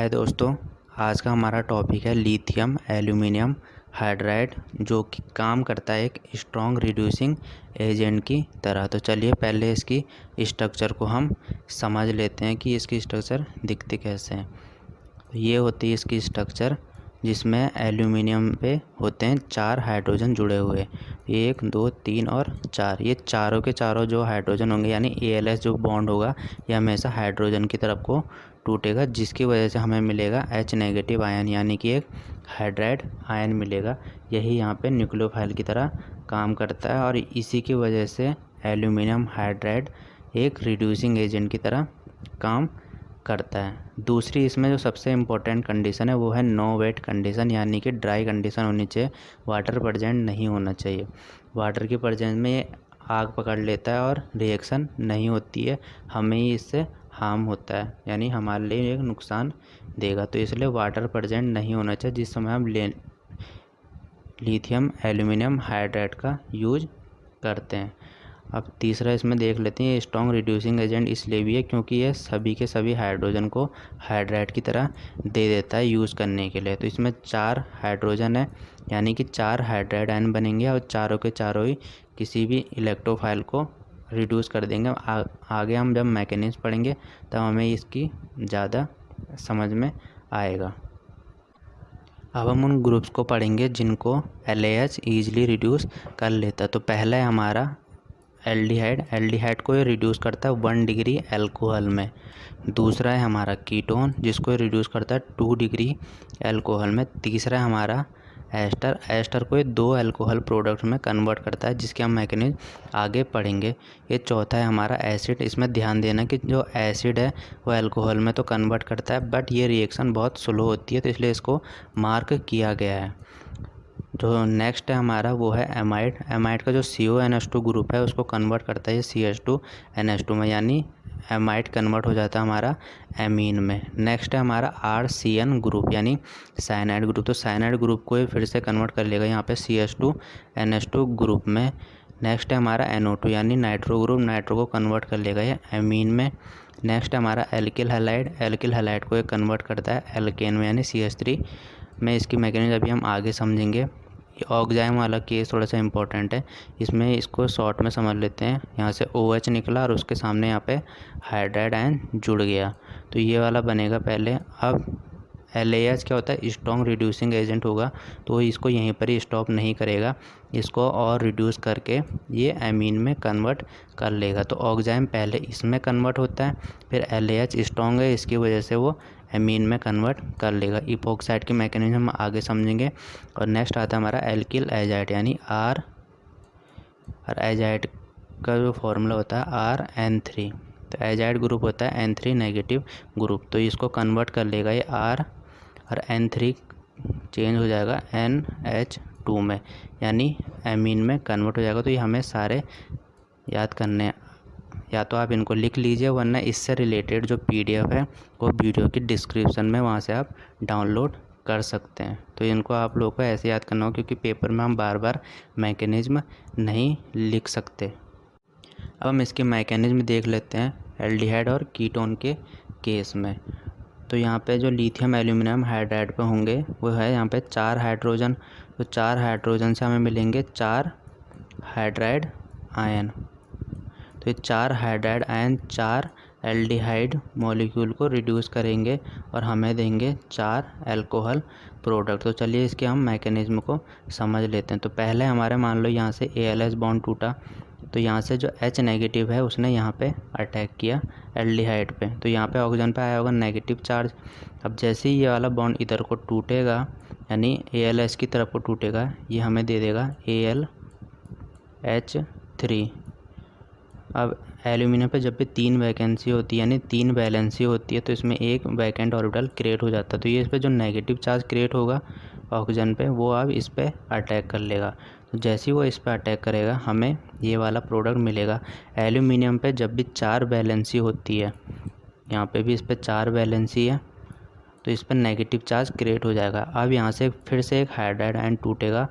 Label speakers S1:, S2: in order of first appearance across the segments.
S1: हाय दोस्तों, आज का हमारा टॉपिक है लिथियम एल्यूमिनियम हाइड्राइड, जो कि काम करता है एक स्ट्रॉन्ग रिड्यूसिंग एजेंट की तरह। तो चलिए पहले इसकी स्ट्रक्चर को हम समझ लेते हैं कि इसकी स्ट्रक्चर दिखती कैसे है। तो ये होती है इसकी स्ट्रक्चर, जिसमें एल्यूमिनियम पे होते हैं 4 हाइड्रोजन जुड़े हुए, 1 2 3 और 4। ये चारों के चारों जो हाइड्रोजन होंगे यानी ALS जो बॉन्ड होगा ये हमेशा हाइड्रोजन की तरफ को टूटेगा, जिसकी वजह से हमें मिलेगा H नेगेटिव आयन यानी कि एक हाइड्राइड आयन मिलेगा। यही यहाँ पे न्यूक्लियोफाइल की तरह काम करता है और इसी की वजह से एल्यूमिनियम हाइड्राइड एक रिड्यूसिंग एजेंट की तरह काम करता है। दूसरी इसमें जो सबसे इम्पोर्टेंट कंडीशन है वो है नो वेट कंडीशन, यानी कि ड्राई कंडीशन होनी चाहिए, वाटर प्रेजेंट नहीं होना चाहिए। वाटर की प्रेजेंस में ये आग पकड़ लेता है और रिएक्शन नहीं होती है, हमें ही इससे हार्म होता है, यानी हमारे लिए एक नुकसान देगा। तो इसलिए वाटर प्रेजेंट नहीं होना चाहिए जिस समय हम लिथियम एल्यूमिनियम हाइड्राइड का यूज करते हैं। अब तीसरा इसमें देख लेते हैं, ये स्ट्रॉन्ग रिड्यूसिंग एजेंट इसलिए भी है क्योंकि ये सभी के सभी हाइड्रोजन को हाइड्राइड की तरह दे देता है यूज़ करने के लिए। तो इसमें 4 हाइड्रोजन है यानी कि 4 हाइड्राइड आयन बनेंगे और चारों के चारों ही किसी भी इलेक्ट्रोफाइल को रिड्यूस कर देंगे। आगे हम जब मैकेनिज्म पढ़ेंगे तब हमें इसकी ज़्यादा समझ में आएगा। अब हम उन ग्रुप्स को पढ़ेंगे जिनको LAH ईजिली रिड्यूस कर लेता है। तो पहला है हमारा एल्डिहाइड को ये रिड्यूस करता है 1 डिग्री अल्कोहल में। दूसरा है हमारा कीटोन, जिसको ये रिड्यूस करता है 2 डिग्री अल्कोहल में। तीसरा है हमारा एस्टर को ये 2 अल्कोहल प्रोडक्ट में कन्वर्ट करता है, जिसके हम मैकेनिज्म आगे पढ़ेंगे। ये चौथा है हमारा एसिड। इसमें ध्यान देना कि जो एसिड है वो अल्कोहल में तो कन्वर्ट करता है, बट ये रिएक्शन बहुत स्लो होती है, तो इसलिए इसको मार्क किया गया है। जो नेक्स्ट है हमारा वो है एमाइड का जो CONH2 ग्रुप है उसको कन्वर्ट करता है ये CH2NH2 में, यानी एमाइड कन्वर्ट हो जाता है हमारा एमीन में। नेक्स्ट है हमारा RCN ग्रुप यानी साइनाइड ग्रुप। तो साइनाइड ग्रुप को ये फिर से कन्वर्ट कर लेगा यहाँ पे CH2NH2 ग्रुप में। नेक्स्ट है हमारा NO2 यानी नाइट्रो ग्रुप, नाइट्रो को कन्वर्ट कर लेगा ये एमीन में। नेक्स्ट है हमारा एल्किल हैलाइड को ये कन्वर्ट करता है एल्केन में यानी CH3 में। इसकी मैकेनिज्म अभी हम आगे समझेंगे। ऑक्जाइम वाला केस थोड़ा सा इंपॉर्टेंट है, इसमें इसको शॉर्ट में समझ लेते हैं। यहाँ से OH निकला और उसके सामने यहाँ पे हाइड्राइड आयन जुड़ गया, तो ये वाला बनेगा पहले। अब LAH क्या होता है, स्ट्रॉन्ग रिड्यूसिंग एजेंट होगा, तो इसको यहीं पर ही स्टॉप नहीं करेगा, इसको और रिड्यूस करके ये एमीन में कन्वर्ट कर लेगा। तो ऑक्जाइम पहले इसमें कन्वर्ट होता है, फिर LAH स्ट्रॉन्ग है इसकी वजह से वो एमीन में कन्वर्ट कर लेगा। इपोक्साइड की मैकेनिज्म हम आगे समझेंगे। और नेक्स्ट आता है हमारा एल्किल एजाइड यानी R, और एजाइड का जो फॉर्मूला होता है RN3। तो एजाइड ग्रुप होता है N3 नेगेटिव ग्रुप, तो इसको कन्वर्ट कर लेगा ये R, और N3 चेंज हो जाएगा NH2 में, यानी एमीन में कन्वर्ट हो जाएगा। तो ये हमें सारे याद करने, या तो आप इनको लिख लीजिए, वरना इससे रिलेटेड जो PDF है वो वीडियो की डिस्क्रिप्शन में, वहाँ से आप डाउनलोड कर सकते हैं। तो इनको आप लोगों को ऐसे याद करना हो, क्योंकि पेपर में हम बार बार मैकेनिज्म नहीं लिख सकते। अब हम इसके मैकेनिज्म देख लेते हैं एल्डिहाइड और कीटोन के केस में। तो यहाँ पे जो लिथियम एल्यूमिनियम हाइड्राइड पे होंगे वो है यहाँ पे 4 हाइड्रोजन। तो 4 हाइड्रोजन से हमें मिलेंगे 4 हाइड्राइड आयन। तो ये 4 हाइड्राइड आयन 4 एल्डिहाइड मॉलिक्यूल को रिड्यूस करेंगे और हमें देंगे 4 अल्कोहल प्रोडक्ट। तो चलिए इसके हम मैकेनिज्म को समझ लेते हैं। तो पहले हमारे मान लो यहाँ से ALS बॉन्ड टूटा, तो यहाँ से जो H नेगेटिव है उसने यहाँ पे अटैक किया एल्डिहाइड पे, तो यहाँ पे ऑक्सीजन पे आया होगा नेगेटिव चार्ज। अब जैसे ही ये वाला बॉन्ड इधर को टूटेगा यानी ALS की तरफ को टूटेगा, ये हमें दे देगा AlH3। अब एल्यूमिनियम पे जब भी 3 वैकेंसी होती है यानी 3 वैलेंसी होती है, तो इसमें एक वैकेंट ऑर्बिटल क्रिएट हो जाता है। तो ये इस पर जो नेगेटिव चार्ज क्रिएट होगा ऑक्सीजन पे, वो अब इस पर अटैक कर लेगा। तो जैसे ही वो इस पर अटैक करेगा हमें ये वाला प्रोडक्ट मिलेगा। एल्यूमिनियम पे जब भी 4 वैलेंसी होती है, यहाँ पे भी इस पर 4 वैलेंसी है, तो इस पर नेगेटिव चार्ज क्रिएट हो जाएगा। अब यहाँ से फिर से एक हाइड्राइड आयन टूटेगा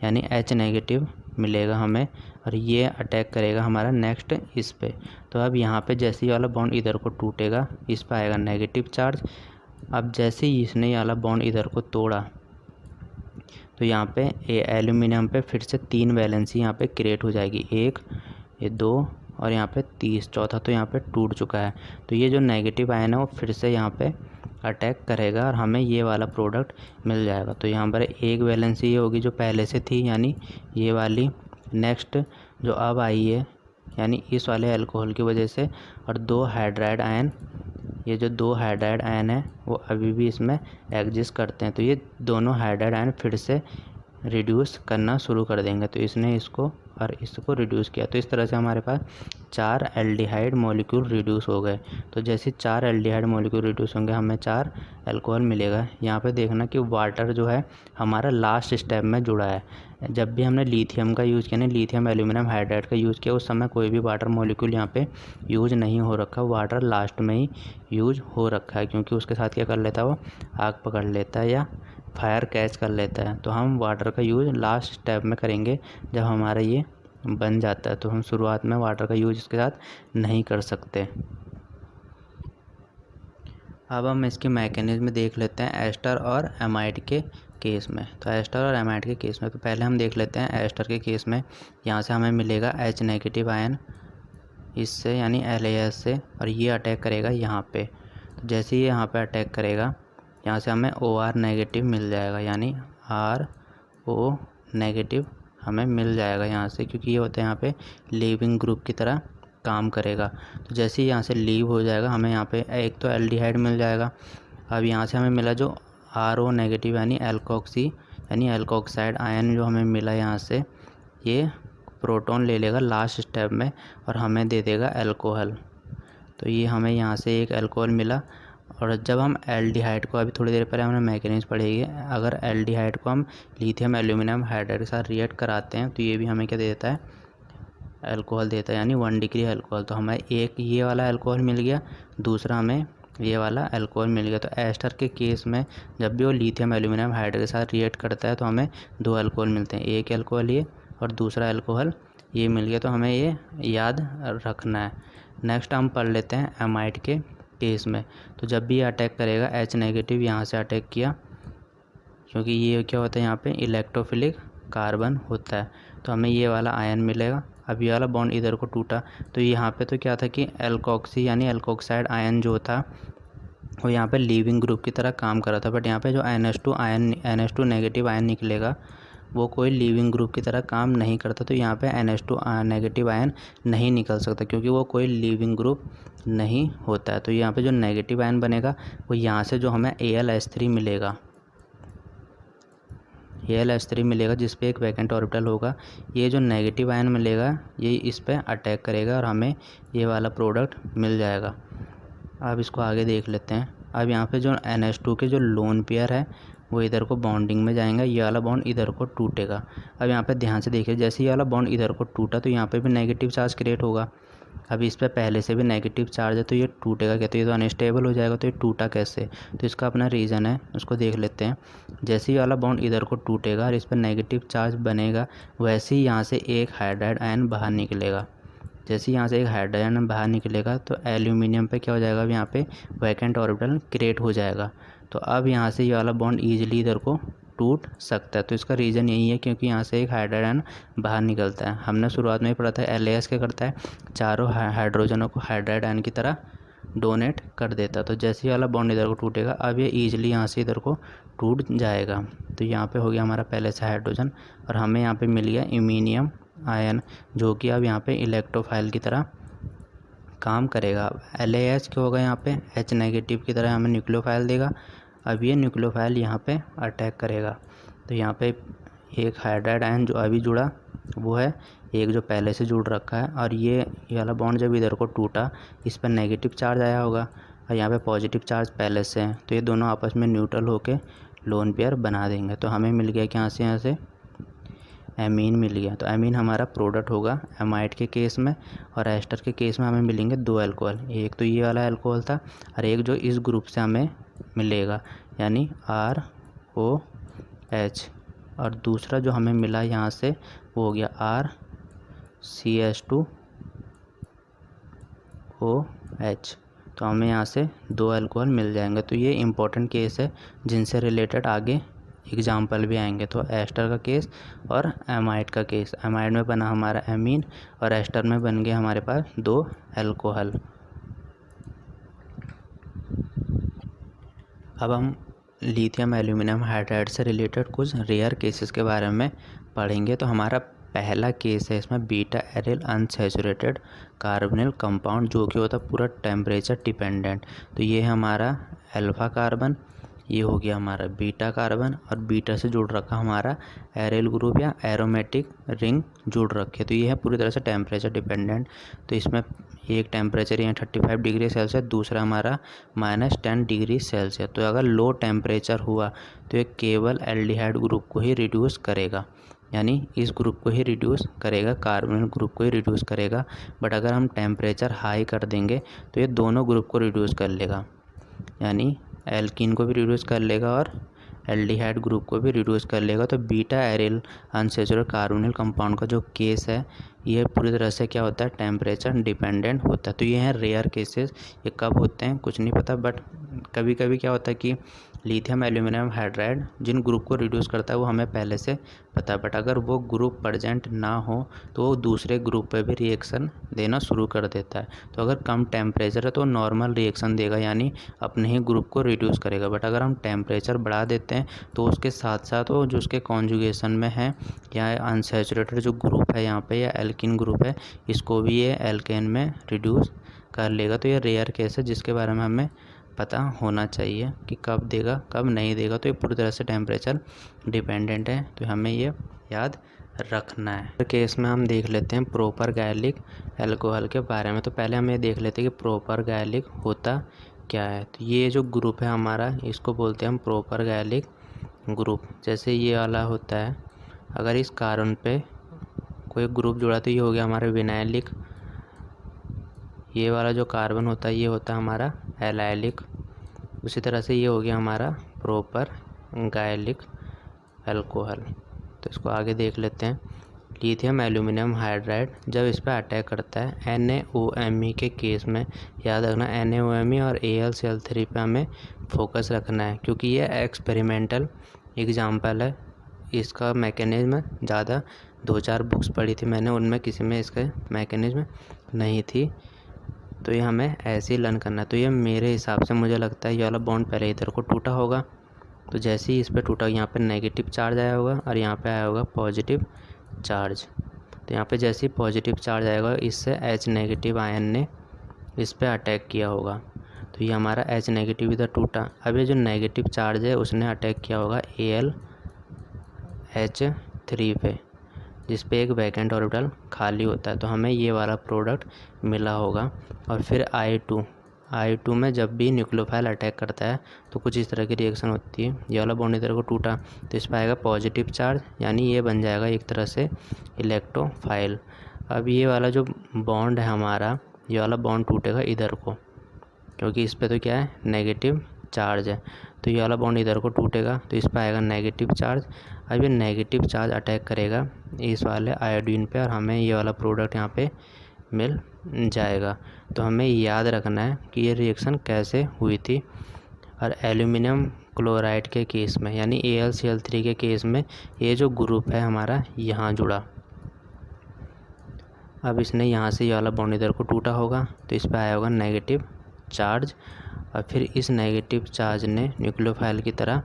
S1: यानी H नेगेटिव मिलेगा हमें, और ये अटैक करेगा हमारा नेक्स्ट इस पे। तो अब यहाँ पे जैसे ही वाला बॉन्ड इधर को टूटेगा, इस पर आएगा नेगेटिव चार्ज, अब जैसे ही इसने ये वाला बॉन्ड इधर को तोड़ा तो यहाँ पे एल्यूमिनियम पे फिर से 3 वैलेंसी यहाँ पे क्रिएट हो जाएगी, 1, ये 2 और यहाँ पे 30, चौथा तो यहाँ पे टूट चुका है। तो ये जो नेगेटिव आयन है वो फिर से यहाँ पे अटैक करेगा और हमें ये वाला प्रोडक्ट मिल जाएगा। तो यहाँ पर एक वैलेंसी ये होगी जो पहले से थी, यानी ये वाली। नेक्स्ट जो अब आई है यानी इस वाले अल्कोहल की वजह से, और 2 हाइड्राइड आयन, ये जो 2 हाइड्राइड आयन है वो अभी भी इसमें एग्जिस्ट करते हैं। तो ये दोनों हाइड्राइड आयन फिर से रिड्यूस करना शुरू कर देंगे। तो इसने इसको और इसको रिड्यूस किया, तो इस तरह से हमारे पास 4 एल्डिहाइड मॉलिक्यूल रिड्यूस हो गए। तो जैसे 4 एल्डिहाइड मॉलिक्यूल रिड्यूस होंगे हमें 4 अल्कोहल मिलेगा। यहाँ पे देखना कि वाटर जो है हमारा लास्ट स्टेप में जुड़ा है। जब भी हमने लिथियम का यूज़ किया, लिथियम एल्यूमिनियम हाइड्राइड का यूज़ किया, उस समय कोई भी वाटर मॉलिक्यूल यहाँ पे यूज़ नहीं हो रखा, वाटर लास्ट में ही यूज हो रखा है, क्योंकि उसके साथ क्या कर लेता है वो आग पकड़ लेता है या फायर कैच कर लेता है। तो हम वाटर का यूज़ लास्ट स्टेप में करेंगे जब हमारा ये बन जाता है। तो हम शुरुआत में वाटर का यूज़ इसके साथ नहीं कर सकते। अब हम इसकी मैकेनिज्म देख लेते हैं एस्टर और एमाइड के केस में। तो एस्टर और एमाइड के केस में तो पहले हम देख लेते हैं एस्टर के केस में। यहाँ से हमें मिलेगा H नेगेटिव आयन इससे यानी LAS से, और ये अटैक करेगा यहाँ पे। तो जैसे ही यहाँ पे अटैक करेगा यहाँ से हमें OR नेगेटिव मिल जाएगा, यानी RO नेगेटिव हमें मिल जाएगा यहाँ से, क्योंकि ये होता है यहाँ पे लीविंग ग्रुप की तरह काम करेगा। तो जैसे ही यहाँ से लीव हो जाएगा हमें यहाँ पे एक तो एल्डिहाइड मिल जाएगा। अब यहाँ से हमें मिला जो RO नेगेटिव यानी एल्कोक्सी यानी एल्कोक्साइड आयन जो हमें मिला, यहाँ से ये प्रोटॉन ले लेगा लास्ट स्टेप में और हमें दे देगा अल्कोहल। तो ये हमें यहाँ से एक अल्कोहल मिला। और जब हम एल्डिहाइड को, अभी थोड़ी देर पहले हमने मैकेनिज्म पढ़ी है, अगर एल्डिहाइड को हम लिथियम एल्यूमिनियम हाइड्राइड के साथ रिएक्ट कराते हैं तो ये भी हमें क्या दे देता है, अल्कोहल देता है, यानी 1 डिग्री अल्कोहल। तो हमें एक ये वाला अल्कोहल मिल गया, दूसरा हमें ये वाला अल्कोहल मिल गया। तो एस्टर के केस में जब भी वो लिथियम एल्यूमिनियम हाइड्राइड के साथ रिएक्ट करता है तो हमें 2 अल्कोहल मिलते हैं, एक अल्कोहल ये और दूसरा अल्कोहल ये मिल गया। तो हमें ये याद रखना है। नेक्स्ट हम पढ़ लेते हैं एमाइड के केस में। तो जब भी ये अटैक करेगा, H नेगेटिव यहाँ से अटैक किया, क्योंकि ये क्या होता है यहाँ पे इलेक्ट्रोफिलिक कार्बन होता है, तो हमें ये वाला आयन मिलेगा। अब ये वाला बॉन्ड इधर को टूटा, तो यहाँ पे तो क्या था कि एल्कोक्सी यानी एल्कोक्साइड आयन जो था वो यहाँ पे लीविंग ग्रुप की तरह काम कर रहा था, बट यहाँ पे जो NH2 नेगेटिव आयन निकलेगा वो कोई लीविंग ग्रुप की तरह काम नहीं करता। तो यहाँ पे NH2 नेगेटिव आयन नहीं निकल सकता, क्योंकि वो कोई लीविंग ग्रुप नहीं होता है। तो यहाँ पे जो नेगेटिव आयन बनेगा वो यहाँ से जो हमें AlH3 मिलेगा, AlH3 मिलेगा जिस पे एक वैकेंट ऑर्बिटल होगा। ये जो नेगेटिव आयन मिलेगा ये इस पे अटैक करेगा और हमें ये वाला प्रोडक्ट मिल जाएगा। अब इसको आगे देख लेते हैं। अब यहाँ पे जो NH2 के जो लोन पेयर है वो इधर को बॉन्डिंग में जाएंगे, ये वाला बॉन्ड इधर को टूटेगा। अब यहाँ पे ध्यान से देखिए, जैसे ये वाला बॉन्ड इधर को टूटा तो यहाँ पे भी नेगेटिव चार्ज क्रिएट होगा। अब इस पर पहले से भी नेगेटिव चार्ज है तो ये टूटेगा क्या, तो ये तो अनस्टेबल हो जाएगा। तो ये टूटा कैसे, तो इसका अपना रीज़न है, उसको देख लेते हैं। जैसे ही वाला बॉन्ड इधर को टूटेगा और इस पर नेगेटिव चार्ज बनेगा, वैसे ही यहाँ से एक हाइड्राइड आयन बाहर निकलेगा। जैसे यहाँ से एक हाइड्रोजन बाहर निकलेगा तो एल्यूमिनियम पे क्या हो जाएगा, अब यहाँ पे वैकेंट ऑर्बिटल क्रिएट हो जाएगा। तो अब यहाँ से ये वाला बॉन्ड ईजिली इधर को टूट सकता है। तो इसका रीज़न यही है क्योंकि यहाँ से एक हाइड्रोजन बाहर निकलता है। हमने शुरुआत में ही पढ़ा था LAS क्या करता है, चारों हाइड्रोजनों को हाइड्राइड आयन की तरह डोनेट कर देता है। तो जैसे ही वाला बॉन्ड इधर को टूटेगा अब ये ईजिली यहाँ से इधर को टूट जाएगा। तो यहाँ पे हो गया हमारा पहले से हाइड्रोजन और हमें यहाँ पे मिल गया इमीनियम आयन, जो कि अब यहाँ पे इलेक्ट्रोफाइल की तरह काम करेगा। LAH क्या होगा, यहाँ पे H नेगेटिव की तरह हमें न्यूक्लियोफाइल देगा। अब ये न्यूक्लियोफाइल यहाँ पे अटैक करेगा। तो यहाँ पे एक हाइड्राइड आयन जो अभी जुड़ा वो है, एक जो पहले से जुड़ रखा है, और ये वाला बॉन्ड जब इधर को टूटा इस पर नेगेटिव चार्ज आया होगा और यहाँ पे पॉजिटिव चार्ज पहले से है, तो ये दोनों आपस में न्यूट्रल होके लोन पेयर बना देंगे। तो हमें मिल गया कि यहाँ से एमीन मिल गया। तो एमीन हमारा प्रोडक्ट होगा एमाइड के केस में, और एस्टर के केस में हमें मिलेंगे 2 अल्कोहल, एक तो ये वाला अल्कोहल था और एक जो इस ग्रुप से हमें मिलेगा यानी ROH, और दूसरा जो हमें मिला यहाँ से वो हो गया RCH2OH। तो हमें यहाँ से 2 अल्कोहल मिल जाएंगे। तो ये इम्पोर्टेंट केस है जिनसे रिलेटेड आगे एग्जाम्पल भी आएंगे। तो एस्टर का केस और एमाइड का केस, एमाइड में बना हमारा एमीन और एस्टर में बन गया हमारे पास 2 अल्कोहल। अब हम लिथियम एल्यूमिनियम हाइड्राइड से रिलेटेड कुछ रेयर केसेस के बारे में पढ़ेंगे। तो हमारा पहला केस है इसमें beta aryl unsaturated carbonyl compound, जो कि होता है पूरा टेम्परेचर डिपेंडेंट। तो ये है हमारा अल्फा कार्बन, ये हो गया हमारा बीटा कार्बन, और बीटा से जुड़ रखा हमारा एरिल ग्रुप या एरोमेटिक रिंग जुड़ रखे। तो ये है पूरी तरह से टेम्परेचर डिपेंडेंट। तो इसमें एक टेम्परेचर यहाँ 35 डिग्री सेल्सियस, दूसरा हमारा -10 डिग्री सेल्सियस। तो अगर लो टेम्परेचर हुआ तो ये केवल एल्डिहाइड ग्रुप को ही रिड्यूस करेगा, यानी इस ग्रुप को ही रिड्यूस करेगा, कार्बोनिल ग्रुप को ही रिड्यूस करेगा। बट अगर हम टेम्परेचर हाई कर देंगे तो ये दोनों ग्रुप को रिड्यूस कर लेगा, यानी एल्कीन को भी रिड्यूस कर लेगा और एल्डिहाइड ग्रुप को भी रिड्यूस कर लेगा। तो beta aryl unsaturated carbonyl compound का जो केस है ये पूरी तरह से क्या होता है, टेम्परेचर डिपेंडेंट होता है। तो ये हैं रेयर केसेस। ये कब होते हैं कुछ नहीं पता, बट कभी कभी क्या होता है कि लिथियम एल्यूमिनियम हाइड्राइड जिन ग्रुप को रिड्यूस करता है वो हमें पहले से पता है, बट अगर वो ग्रुप प्रेजेंट ना हो तो वो दूसरे ग्रुप पे भी रिएक्शन देना शुरू कर देता है। तो अगर कम टेम्परेचर है तो नॉर्मल रिएक्शन देगा, यानी अपने ही ग्रुप को रिड्यूस करेगा। बट अगर हम टेम्परेचर बढ़ा देते हैं तो उसके साथ साथ वो जो उसके कॉन्जुगेशन में है या अनसैचुरेटेड जो ग्रुप है यहाँ पे या एल्कीन ग्रुप है, इसको भी ये एल्केन में रिड्यूस कर लेगा। तो ये रेयर केस है जिसके बारे में हमें पता होना चाहिए कि कब देगा कब नहीं देगा। तो ये पूरी तरह से टेम्परेचर डिपेंडेंट है, तो हमें ये याद रखना है। केस में हम देख लेते हैं प्रोपर गैलिक अल्कोहल के बारे में। तो पहले हम ये देख लेते हैं कि प्रोपर गैलिक होता क्या है। तो ये जो ग्रुप है हमारा इसको बोलते हैं हम प्रोपर गैलिक ग्रुप। जैसे ये वाला होता है, अगर इस कार्बन पे कोई ग्रुप जुड़ा तो ये हो गया हमारा विनाइलिक। ये वाला जो कार्बन होता है ये होता है हमारा एलाइलिक। उसी तरह से ये हो गया हमारा प्रोपर गैलिक अल्कोहल। तो इसको आगे देख लेते हैं। लिथियम एल्यूमिनियम हाइड्राइड जब इस पर अटैक करता है NaOMe के केस में, याद रखना NaOMe और AlCl3 पे हमें फोकस रखना है, क्योंकि ये एक्सपेरिमेंटल एग्जाम्पल है। इसका मैकेनिज्म ज़्यादा 2-4 बुक्स पढ़ी थी मैंने, उनमें किसी में इसका मैकेनिज्म नहीं थी। तो ये हमें ऐसे ही लर्न करना है। तो ये मेरे हिसाब से मुझे लगता है ये वाला बॉन्ड पहले इधर को टूटा होगा। तो जैसे ही इस पर टूटा यहाँ पे नेगेटिव चार्ज आया होगा और यहाँ पे आया होगा पॉजिटिव चार्ज। तो यहाँ पे जैसे ही पॉजिटिव चार्ज आएगा इससे H नेगेटिव आयन ने इस पर अटैक किया होगा। तो ये हमारा H नेगेटिव इधर टूटा। अब ये जो नेगेटिव चार्ज है उसने अटैक किया होगा AlH3 पे, जिस पे एक वैकेंट ऑर्बिटल खाली होता है। तो हमें ये वाला प्रोडक्ट मिला होगा। और फिर I2 में जब भी न्यूक्लियोफाइल अटैक करता है तो कुछ इस तरह की रिएक्शन होती है। ये वाला बॉन्ड इधर को टूटा तो इस पर आएगा पॉजिटिव चार्ज, यानी ये बन जाएगा एक तरह से इलेक्ट्रोफाइल। अब ये वाला जो बॉन्ड है हमारा, ये वाला बॉन्ड टूटेगा इधर को, क्योंकि इस पर तो क्या है नेगेटिव चार्ज है। तो ये वाला बॉन्ड इधर को टूटेगा तो इस पर आएगा नेगेटिव चार्ज। अब ये नेगेटिव चार्ज अटैक करेगा इस वाले आयोडीन पे और हमें ये वाला प्रोडक्ट यहाँ पे मिल जाएगा। तो हमें याद रखना है कि ये रिएक्शन कैसे हुई थी। और एल्यूमिनियम क्लोराइड के केस में यानी AlCl3 के केस में ये जो ग्रुप है हमारा यहाँ जुड़ा। अब इसने यहाँ से ये वाला बॉन्ड इधर को टूटा होगा तो इस पर आया होगा नेगेटिव चार्ज, और फिर इस नेगेटिव चार्ज ने न्यूक्लियोफाइल की तरह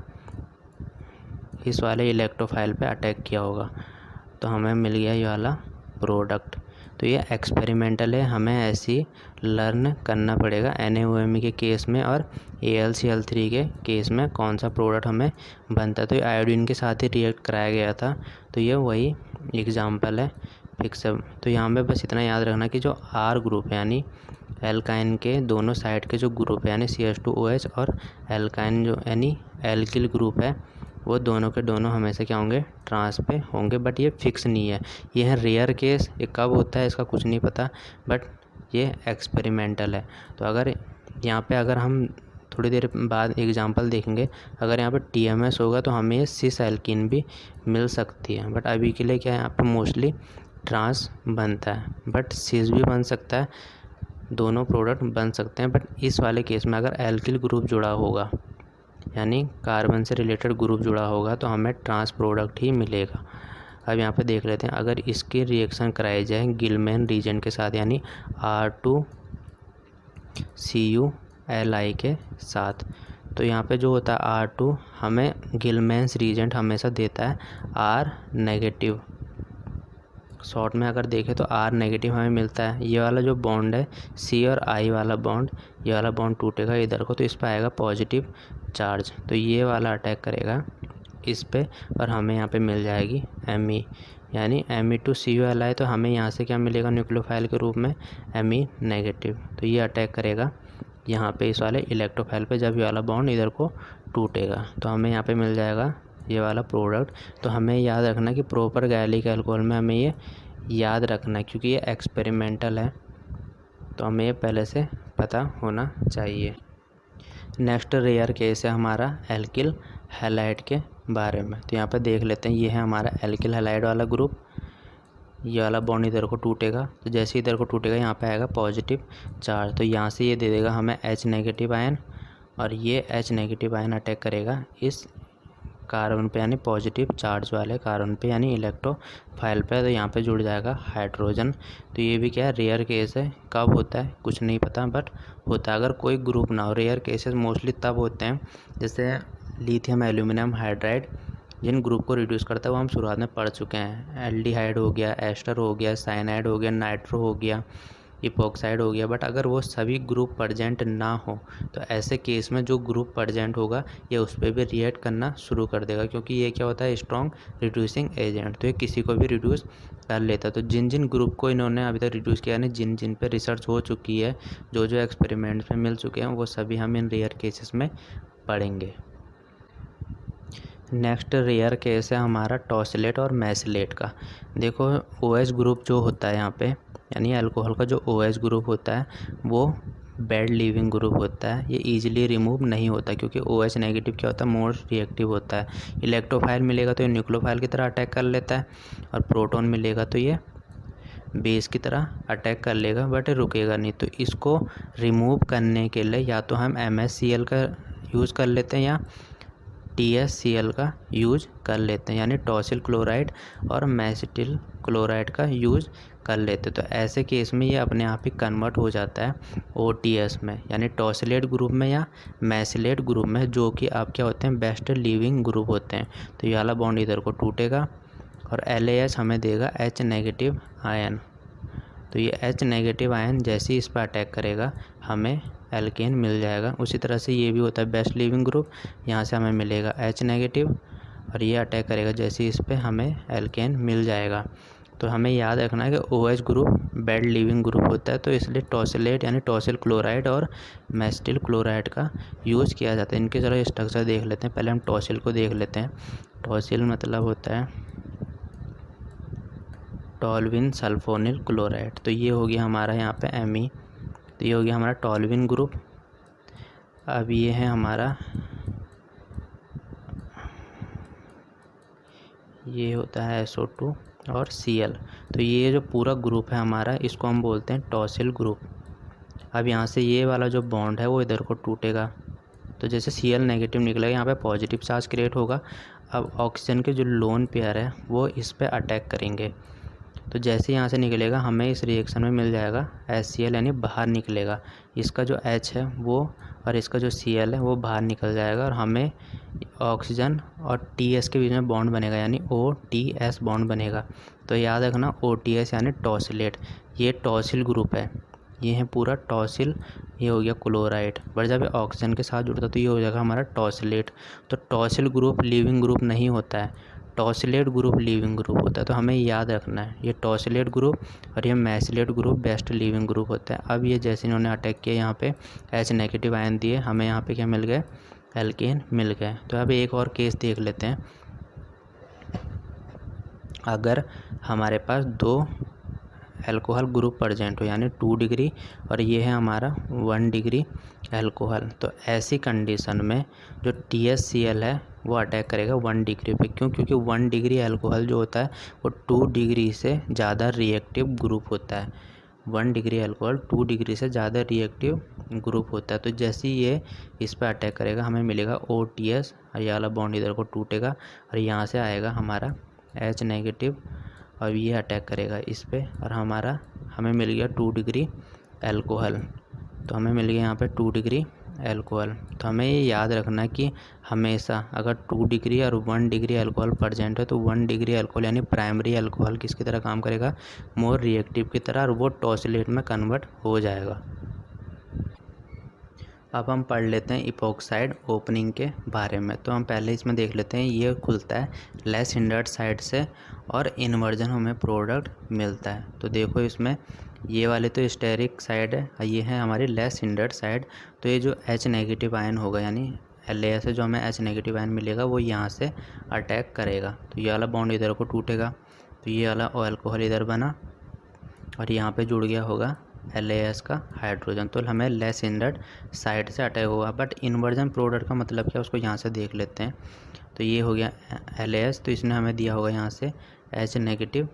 S1: इस वाले इलेक्ट्रोफाइल पे अटैक किया होगा। तो हमें मिल गया ये वाला प्रोडक्ट। तो ये एक्सपेरिमेंटल है, हमें ऐसी लर्न करना पड़ेगा NaOMe के केस में और AlCl3 के केस में कौन सा प्रोडक्ट हमें बनता है। तो ये आयोडीन के साथ ही रिएक्ट कराया गया था, तो ये वही एग्जाम्पल है फिक्स। तो यहाँ पे बस इतना याद रखना कि जो R ग्रुप है यानी एल्काइन के दोनों साइड के जो ग्रुप है यानी CH2OH और एल्काइन जो यानी एल्किल ग्रुप है वो दोनों के दोनों हमेशा क्या होंगे, ट्रांस पे होंगे। बट ये फिक्स नहीं है, ये है रेयर केस। ये कब होता है इसका कुछ नहीं पता, बट ये एक्सपेरिमेंटल है। तो अगर यहाँ पे अगर हम थोड़ी देर बाद एग्जांपल देखेंगे, अगर यहाँ पे TMS होगा तो हमें सिस एल्कीन भी मिल सकती है। बट अभी के लिए क्या है यहाँ पे मोस्टली ट्रांस बनता है, बट सिस भी बन सकता है। दोनों प्रोडक्ट बन सकते हैं, बट इस वाले केस में अगर एल्किल ग्रुप जुड़ा होगा यानी कार्बन से रिलेटेड ग्रुप जुड़ा होगा तो हमें ट्रांस प्रोडक्ट ही मिलेगा। अब यहाँ पे देख लेते हैं, अगर इसकी रिएक्शन कराई जाए गिलमैन रीजेंट के साथ यानी R2CuLi के साथ, तो यहाँ पे जो होता है R2 हमें गिलमैन्स रीजेंट हमेशा देता है R नेगेटिव। शॉर्ट में अगर देखें तो R नेगेटिव हमें मिलता है। ये वाला जो बॉन्ड है C और I वाला बॉन्ड, ये वाला बॉन्ड टूटेगा इधर को तो इस पर आएगा पॉजिटिव चार्ज, तो ये वाला अटैक करेगा इस पे और हमें यहाँ पे मिल जाएगी Me यानी Me2Cul, तो हमें यहाँ से क्या मिलेगा न्यूक्लियोफाइल के रूप में Me नेगेटिव। तो ये अटैक करेगा यहाँ पे इस वाले इलेक्ट्रोफाइल पे जब ये वाला बॉन्ड इधर को टूटेगा, तो हमें यहाँ पे मिल जाएगा ये वाला प्रोडक्ट। तो हमें याद रखना कि प्रॉपर गैलिक अल्कोहल में हमें ये याद रखना है क्योंकि ये एक्सपेरिमेंटल है, तो हमें ये पहले से पता होना चाहिए। नेक्स्ट रेयर केस है हमारा एल्किल हैलाइड के बारे में। तो यहाँ पे देख लेते हैं, ये है हमारा एल्किल हैलाइड वाला ग्रुप। ये वाला बॉन्ड इधर को टूटेगा, तो जैसे इधर को टूटेगा यहाँ पे आएगा पॉजिटिव चार्ज, तो यहाँ से ये दे देगा हमें H नेगेटिव आयन और ये H नेगेटिव आयन अटैक करेगा इस कार्बन पे यानी पॉजिटिव चार्ज वाले कार्बन पे यानी इलेक्ट्रोफाइल पे, तो यहाँ पे जुड़ जाएगा हाइड्रोजन। तो ये भी क्या है रेयर केस है। कब होता है कुछ नहीं पता, बट होता है अगर कोई ग्रुप ना हो। रेयर केसेस मोस्टली तब होते हैं जैसे लिथियम एल्यूमिनियम हाइड्राइड जिन ग्रुप को रिड्यूस करता है वो हम शुरुआत में पढ़ चुके हैं। एल्डिहाइड हो गया, एस्टर हो गया, साइनाइड हो गया, नाइट्रो हो गया, इपॉक्साइड हो गया। बट अगर वो सभी ग्रुप प्रेजेंट ना हो तो ऐसे केस में जो ग्रुप प्रेजेंट होगा ये उस पर भी रिएक्ट करना शुरू कर देगा, क्योंकि ये क्या होता है स्ट्रॉन्ग रिड्यूसिंग एजेंट, तो ये किसी को भी रिड्यूस कर लेता है। तो जिन जिन ग्रुप को इन्होंने अभी तक रिड्यूस किया यानी जिन जिन पे रिसर्च हो चुकी है, जो जो एक्सपेरिमेंट्स में मिल चुके हैं, वो सभी हम इन रेयर केसेस में पढ़ेंगे। नेक्स्ट रेयर केस है हमारा टॉसिलेट और मैसिलेट का। देखो OH ग्रुप जो होता है यहाँ पे यानी अल्कोहल का जो OH ग्रुप होता है वो बैड लीविंग ग्रुप होता है। ये इजीली रिमूव नहीं होता क्योंकि OH नेगेटिव क्या होता है मोस्ट रिएक्टिव होता है। इलेक्ट्रोफाइल मिलेगा तो ये न्यूक्लियोफाइल की तरह अटैक कर लेता है और प्रोटॉन मिलेगा तो ये बेस की तरह अटैक कर लेगा, बट रुकेगा नहीं। तो इसको रिमूव करने के लिए या तो हम MsCl का यूज़ कर लेते हैं या TsCl का यूज कर लेते हैं यानी टॉसिल क्लोराइड और मैसिटिल क्लोराइड का यूज कर लेते हैं। तो ऐसे केस में ये अपने आप ही कन्वर्ट हो जाता है OTS में यानी टॉसिलेट ग्रुप में या मैसिलेट ग्रुप में, जो कि आप क्या होते हैं बेस्ट लीविंग ग्रुप होते हैं। तो ये वाला बॉन्ड इधर को टूटेगा और LAH हमें देगा H नेगेटिव आयन। तो ये H नेगेटिव आयन जैसे ही इस पर अटैक करेगा हमें एल्केन मिल जाएगा। उसी तरह से ये भी होता है बेस्ट लीविंग ग्रुप, यहाँ से हमें मिलेगा H नेगेटिव और ये अटैक करेगा जैसे इस पर हमें एल्केन मिल जाएगा। तो हमें याद रखना है कि OH group bad leaving group होता है, तो इसलिए टॉसिलेट यानी टॉसिल क्लोराइड और मैसिटिल क्लोराइड का यूज़ किया जाता है। इनके चलो स्ट्रक्चर देख लेते हैं। पहले हम टॉसिल को देख लेते हैं। टॉसिल मतलब होता है टॉल्विन सल्फोनिल क्लोराइड। तो ये हो गया हमारा यहाँ पे Me, तो ये हो गया हमारा टॉल्विन ग्रुप। अब ये है हमारा ये होता है SO2 और Cl। तो ये जो पूरा ग्रुप है हमारा इसको हम बोलते हैं टॉसिल ग्रुप। अब यहाँ से ये वाला जो बॉन्ड है वो इधर को टूटेगा, तो जैसे Cl नेगेटिव निकलेगा यहाँ पे पॉजिटिव चार्ज क्रिएट होगा। अब ऑक्सीजन के जो लोन पेयर है वो इस पे अटैक करेंगे, तो जैसे यहाँ से निकलेगा हमें इस रिएक्शन में मिल जाएगा HCl यानी बाहर निकलेगा। इसका जो H है वो और इसका जो Cl है वो बाहर निकल जाएगा और हमें ऑक्सीजन और TS के बीच में बॉन्ड बनेगा यानी OTS बॉन्ड बनेगा। तो याद रखना OTS यानी टॉसिलेट, ये टॉसिल ग्रुप है, ये है पूरा टॉसिल। ये हो गया क्लोराइड, बट जब ऑक्सीजन के साथ जुड़ता तो ये हो जाएगा हमारा टॉसिलेट। तो टॉसिल ग्रुप लीविंग ग्रुप नहीं होता है, टॉसिलेट ग्रुप लीविंग ग्रुप होता है। तो हमें याद रखना है ये टॉसिलेट ग्रुप और ये मैसिलेट ग्रुप बेस्ट लीविंग ग्रुप होता है। अब ये जैसे इन्होंने अटैक किया यहाँ पे H नेगेटिव आयन दिए, हमें यहाँ पे क्या मिल गए एल्केन मिल गए। तो अब एक और केस देख लेते हैं। अगर हमारे पास दो अल्कोहल ग्रुप प्रेजेंट हो यानी 2 डिग्री और ये है हमारा 1 डिग्री अल्कोहल, तो ऐसी कंडीशन में जो TsCl है वो अटैक करेगा 1 डिग्री पे। क्यों? क्योंकि 1 डिग्री अल्कोहल जो होता है वो 2 डिग्री से ज़्यादा रिएक्टिव ग्रुप होता है। 1 डिग्री अल्कोहल 2 डिग्री से ज़्यादा रिएक्टिव ग्रुप होता है। तो जैसे ही ये इस पर अटैक करेगा हमें मिलेगा OTS, और ये वाला बॉन्ड इधर को टूटेगा और यहाँ से आएगा हमारा H नेगेटिव, और ये अटैक करेगा इस पर और हमें मिल गया 2 डिग्री अल्कोहल। तो हमें मिल गया यहाँ पे 2 डिग्री अल्कोहल। तो हमें ये याद रखना कि हमेशा अगर 2 डिग्री और 1 डिग्री अल्कोहल प्रेजेंट है तो 1 डिग्री अल्कोहल यानी प्राइमरी अल्कोहल किसकी तरह काम करेगा, मोर रिएक्टिव की तरह, और वो टॉसिलेट में कन्वर्ट हो जाएगा। अब हम पढ़ लेते हैं इपॉक्साइड ओपनिंग के बारे में। तो हम पहले इसमें देख लेते हैं, ये खुलता है लेस हिंडर्ड साइड से और इन्वर्जन हमें प्रोडक्ट मिलता है। तो देखो इसमें ये वाले तो स्टेरिक साइड है और ये है हमारी लेस हिंडर्ड साइड। तो ये जो H नेगेटिव आयन होगा यानी LAS से जो हमें H नेगेटिव आयन मिलेगा वो यहाँ से अटैक करेगा। तो ये वाला बॉन्ड इधर को टूटेगा, तो ये वाला अल्कोहल इधर बना और यहाँ पे जुड़ गया होगा LAS का हाइड्रोजन। तो हमें लेस हिंडर्ड साइड से अटैक होगा। बट इन्वर्जन प्रोडक्ट का मतलब क्या, उसको यहाँ से देख लेते हैं। तो ये हो गया LAS, तो इसने हमें दिया होगा यहाँ से H नेगेटिव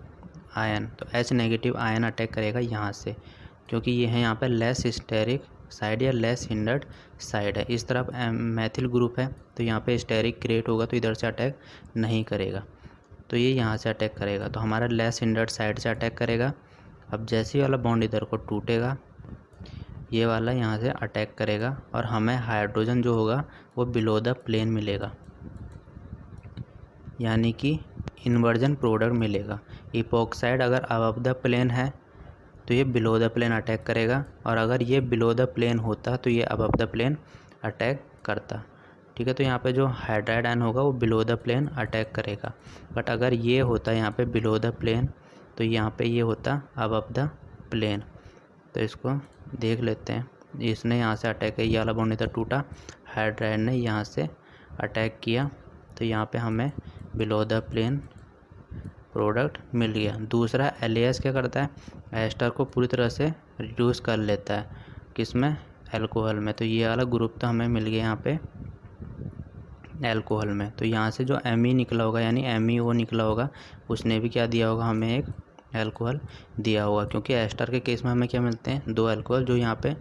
S1: आयन। तो H नेगेटिव आयन अटैक करेगा यहाँ से, क्योंकि ये है यहाँ पे लेस स्टेरिक साइड या लेस हिंडर्ड साइड है। इस तरफ मैथिल ग्रुप है तो यहाँ पे स्टेरिक क्रिएट होगा तो इधर से अटैक नहीं करेगा, तो ये यहाँ से अटैक करेगा। तो हमारा लेस हिंडर्ड साइड से अटैक करेगा। अब जैसे ही वाला बॉन्ड इधर को टूटेगा ये वाला यहाँ से अटैक करेगा और हमें हाइड्रोजन जो होगा वो बिलो द प्लेन मिलेगा, यानी कि इन्वर्जन प्रोडक्ट मिलेगा। इपॉक्साइड अगर अबव द प्लेन है तो ये बिलो द प्लेन अटैक करेगा, और अगर ये बिलो द प्लेन होता तो ये अबव द प्लेन अटैक करता। ठीक है, तो यहाँ पे जो हाइड्राइड आयन होगा वो बिलो द प्लेन अटैक करेगा। बट अगर ये होता यहाँ पे बिलो द प्लेन तो यहाँ पे ये होता अबव द प्लेन। तो इसको देख लेते हैं, इसने यहाँ से अटैक किया, ये वाला बॉन्ड इधर टूटा, हाइड्राइड ने यहाँ से अटैक किया, तो यहाँ पे हमें बिलो द प्लेन प्रोडक्ट मिल गया। दूसरा LAS क्या करता है, एस्टर को पूरी तरह से रिड्यूस कर लेता है, किसमें, अल्कोहल में। तो ये वाला ग्रुप तो हमें मिल गया यहाँ पे अल्कोहल में। तो यहाँ से जो Me निकला होगा यानी MEO निकला होगा उसने भी क्या दिया होगा, हमें एक अल्कोहल दिया होगा, क्योंकि एस्टर के केस में हमें क्या मिलते हैं, 2 अल्कोहल जो यहाँ पे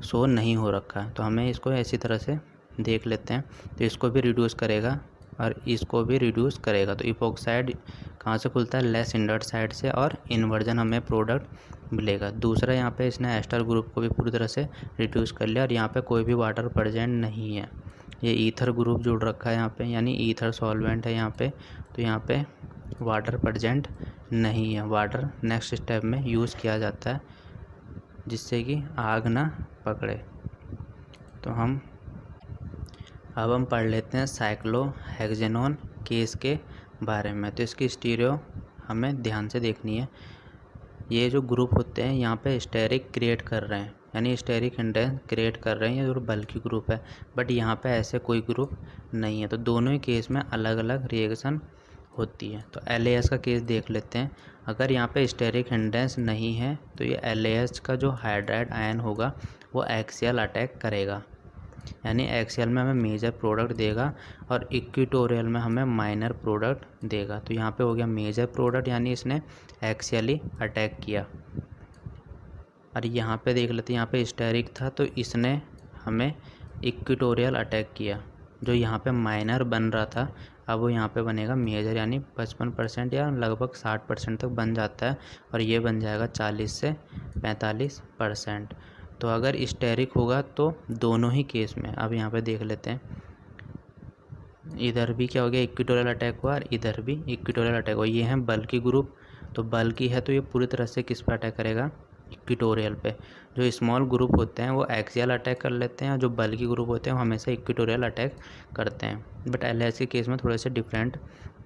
S1: शो नहीं हो रखा है। तो हमें इसको ऐसी तरह से देख लेते हैं। तो इसको भी रिड्यूस करेगा और इसको भी रिड्यूस करेगा। तो इपॉक्साइड कहाँ से खुलता है, लेस हिंडर्ड साइड से, और इन्वर्जन हमें प्रोडक्ट मिलेगा। दूसरा यहाँ पे इसने एस्टर ग्रुप को भी पूरी तरह से रिड्यूस कर लिया और यहाँ पे कोई भी वाटर प्रेजेंट नहीं है। ये ईथर ग्रुप जुड़ रखा है यहाँ पे, यानी ईथर सॉल्वेंट है यहाँ पे। तो यहाँ पे वाटर प्रेजेंट नहीं है। वाटर नेक्स्ट स्टेप में यूज़ किया जाता है जिससे कि आग ना पकड़े। तो अब हम पढ़ लेते हैं साइक्लोहेक्सेनोन केस के बारे में। तो इसकी स्टीरियो हमें ध्यान से देखनी है। ये जो ग्रुप होते हैं यहाँ पे स्टेरिक क्रिएट कर रहे हैं, यानी स्टेरिक हिंड्रेंस क्रिएट कर रहे हैं, ये जो बल्कि ग्रुप है। बट यहाँ पे ऐसे कोई ग्रुप नहीं है, तो दोनों ही केस में अलग अलग रिएक्शन होती है। तो LAS का केस देख लेते हैं। अगर यहाँ पे स्टेरिक हिंड्रेंस नहीं है तो ये LAS का जो हाइड्राइड आयन होगा वो एक्सियल अटैक करेगा, यानी एक्सियल में हमें मेजर प्रोडक्ट देगा और इक्वेटोरियल में हमें माइनर प्रोडक्ट देगा। तो यहाँ पे हो गया मेजर प्रोडक्ट, यानी इसने एक्सियली अटैक किया। और यहाँ पे देख लेते हैं, यहाँ पे स्टेरिक था तो इसने हमें इक्वेटोरियल अटैक किया। जो यहाँ पे माइनर बन रहा था अब वो यहाँ पे बनेगा मेजर, यानी 55% या लगभग 60% तक बन जाता है, और ये बन जाएगा 40 से 45%। तो अगर स्टेरिक होगा तो दोनों ही केस में, अब यहाँ पे देख लेते हैं, इधर भी क्या हो गया, इक्वेटोरियल अटैक हुआ और इधर भी इक्वेटोरियल अटैक हुआ। ये है बल्कि ग्रुप, तो बल्कि है तो ये पूरी तरह से किस पे अटैक करेगा, इक्वेटोरियल पे। जो स्मॉल ग्रुप होते हैं वो एक्सियल अटैक कर लेते हैं, और जो बल्कि ग्रुप होते हैं वो हमेशा इक्वेटोरियल अटैक करते हैं। बट LAS के केस में थोड़े से डिफरेंट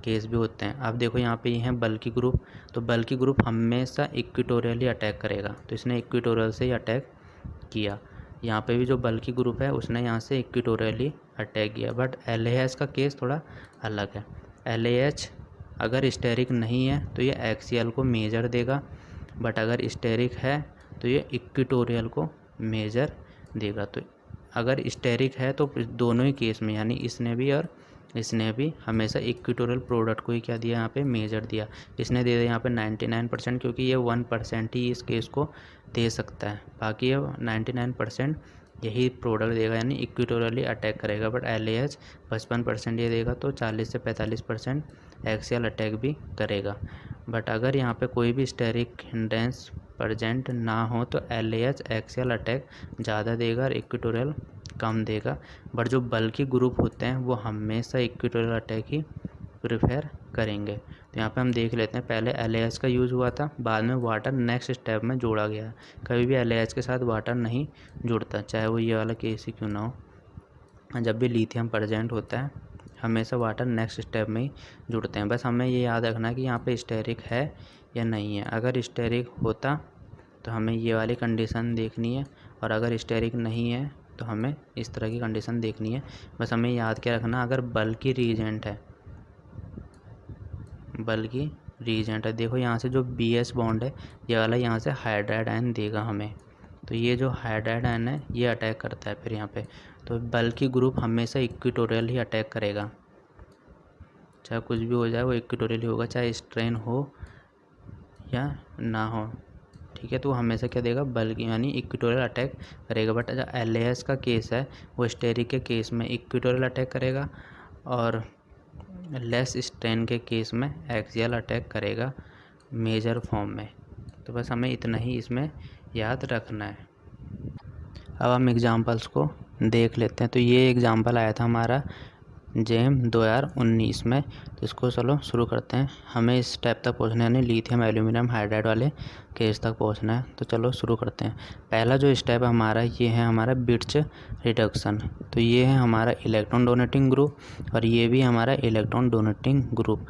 S1: केस भी होते हैं। अब देखो यहाँ पे ये है बल्कि ग्रुप, तो बल्कि ग्रुप हमेशा इक्वेटोरियल ही अटैक करेगा, तो इसने इक्वेटोरियल से ही अटैक किया। यहाँ पे भी जो बल्कि ग्रुप है उसने यहाँ से इक्वेटोरियली अटैक किया। बट LAS का केस थोड़ा अलग है। LAH अगर स्टेरिक नहीं है तो ये एक्सियल को मेजर देगा, बट अगर स्टेरिक है तो ये इक्वेटोरियल को मेजर देगा। तो अगर स्टेरिक है तो दोनों ही केस में, यानी इसने भी और इसने भी हमेशा इक्विटोरियल प्रोडक्ट को ही क्या दिया, यहाँ पे मेजर दिया। इसने दे दिया यहाँ पे 99%, क्योंकि ये 1% ही इस केस को दे सकता है, बाकी ये 99% यही प्रोडक्ट देगा, यानी इक्विटोरियली अटैक करेगा। बट LAH 55% ये देगा, तो 40 से 45% एक्सियल अटैक भी करेगा। बट अगर यहाँ पे कोई भी स्टेरिक हिंड्रेंस प्रेजेंट ना हो तो LAH एक्सियल अटैक ज़्यादा देगा और इक्विटोरियल कम देगा। बट जो बल्कि ग्रुप होते हैं वो हमेशा इक्विटोरियल अटैक ही प्रेफर करेंगे। तो यहाँ पे हम देख लेते हैं, पहले LAH का यूज़ हुआ था, बाद में वाटर नेक्स्ट स्टेप में जोड़ा गया। कभी भी LAH के साथ वाटर नहीं जुड़ता, चाहे वो ये वाला केस ही क्यों ना हो। जब भी लिथियम प्रेजेंट होता है हमेशा वाटर नेक्स्ट स्टेप में ही जुड़ते हैं। बस हमें ये याद रखना है कि यहाँ पे स्टेरिक है या नहीं है। अगर स्टेरिक होता तो हमें ये वाली कंडीशन देखनी है, और अगर स्टेरिक नहीं है तो हमें इस तरह की कंडीशन देखनी है। बस हमें याद क्या रखना, अगर बल्कि रीजेंट है, बल्कि रीजेंट है, देखो यहाँ से जो BH बॉन्ड है ये वाला यहाँ से हाइड्राइड आयन देगा हमें, तो ये जो हाइड्राइड आयन है ये अटैक करता है फिर यहाँ पे। तो बल्कि ग्रुप हमेशा इक्विटोरियल ही अटैक करेगा, चाहे कुछ भी हो जाए वो इक्विटोरियल ही होगा, चाहे स्ट्रेन हो या ना हो, ठीक है। तो वो हमेशा क्या देगा, बल्कि यानी इक्विटोरियल अटैक करेगा। बट जो LAH का केस है वो स्टेरिक के केस में इक्विटोरियल अटैक करेगा, और लेस स्ट्रेन के केस में एक्सियल अटैक करेगा मेजर फॉर्म में। तो बस हमें इतना ही इसमें याद रखना है। अब हम एग्जांपल्स को देख लेते हैं। तो ये एग्जांपल आया था हमारा JEM 2019 में, तो इसको चलो शुरू करते हैं। हमें इस स्टेप तक पहुंचना है, यानी लिथियम एल्यूमिनियम हाइड्राइड वाले केस तक पहुंचना है। तो चलो शुरू करते हैं। पहला जो स्टेप हमारा ये है हमारा बिट्स रिडक्शन। तो ये है हमारा इलेक्ट्रॉन डोनेटिंग ग्रुप, और ये भी हमारा इलेक्ट्रॉन डोनेटिंग ग्रुप।